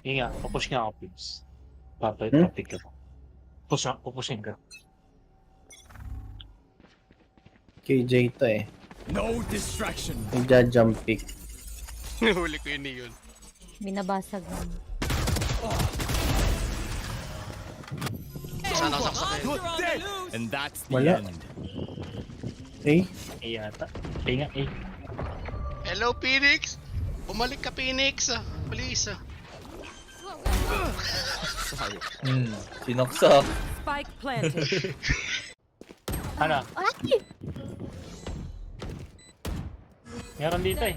Hindi nga, pupush nga ako, Pips. Papit ka. Pupushin ka. KJ to eh. No distraction. Nagja-jump pick. Huli ko yun yun. Binabasag mo. Saan ako saksakin? And that's the Wala. end. Eh? A yata. A nga, A. Hello, Phoenix! Bumalik ka, Phoenix! Please! Sinokso. Spike planted. Ano? Ay! Meron dito eh.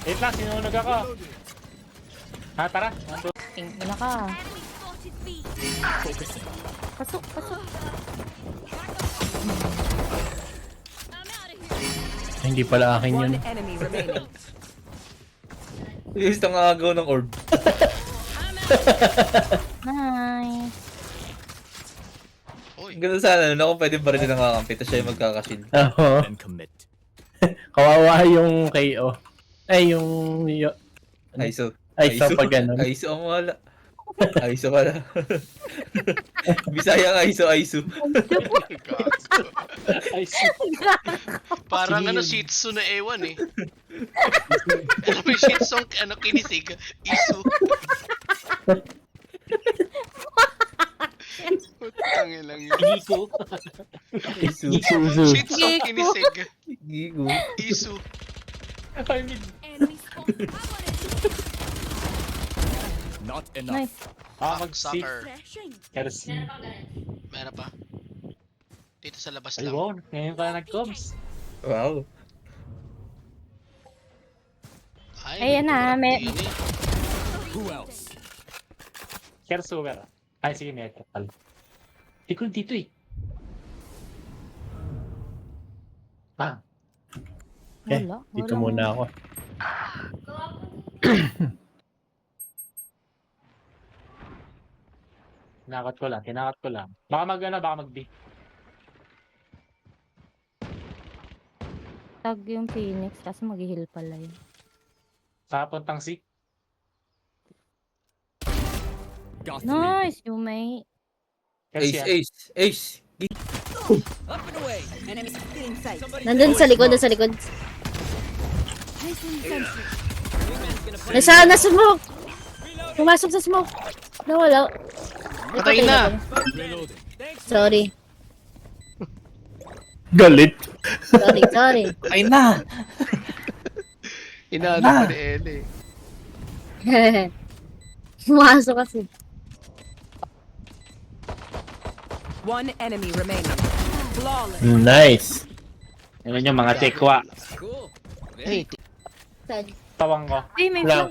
Wait lang, sinunog ako. Ha, tara. Wala ka. Pasok, pasok. Hindi pala akin yun. One enemy remaining. Gusto nga agaw ng orb. Nice. Uy, Ganun sana, no? Kung pwede pa rin ng kakampi, tapos siya yung magkakashield. Oo. And commit. Kawawa yung KO. Ay, yung... Aiso. Ay, sa pag ganun. Aiso ang wala. Aiso pala. Bisaya Aiso, Aiso. Ay, shit. parang ano, Shih Tzu na ewan eh. Alam mo yung Shih Tzu, ano, kinisig? Isu. Putangin lang yun. Gigo. Aiso. Shih Tzu, kinisig. Gigo. Isu. I mean, Not enough. Nice. mag-seek. Sucker. Kerosene. Meron pa. Dito sa labas Ay, lang. wow. Ngayon ka na nag-coms. Wow. Ayan na, may- Ini. Who else? Kersuver. Ay, sige, may kapal. Hindi ko dito eh. Ah, Eh, Wala. dito Wala. muna ako. tinakat ko lang. Baka baka mag-B. Tag yung Phoenix, kasi mag-heal pala yun. Sa puntang C. Got three. Nice, you may. Ace, Ace, Ace. Up and away. Enemy still in sight. Nandun sa likod, sa likod. Nasa, smoke! Pumasok sa smoke. Nawala. Patay na. Reloading. Sorry. Galit. Sorry. Ay na! Inaano pa ni Ele. Pumasok kasi. One enemy remaining. Flawless. Nice. Yan yung mga tekwa. Cool. Hey, Tawang ko. Ay, may Lang.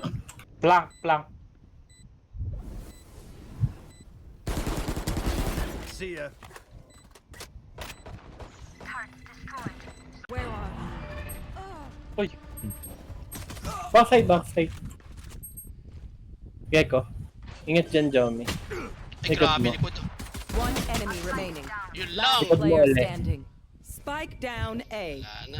flank. Plank. See ya. Where are you? Uy. Backside. Gecko. Ingat dyan, Jomi. ay Likod grabe, mo. likod. One enemy remaining. Yun lang. Likod mo Player ulit. standing. Spike down A. Wala na.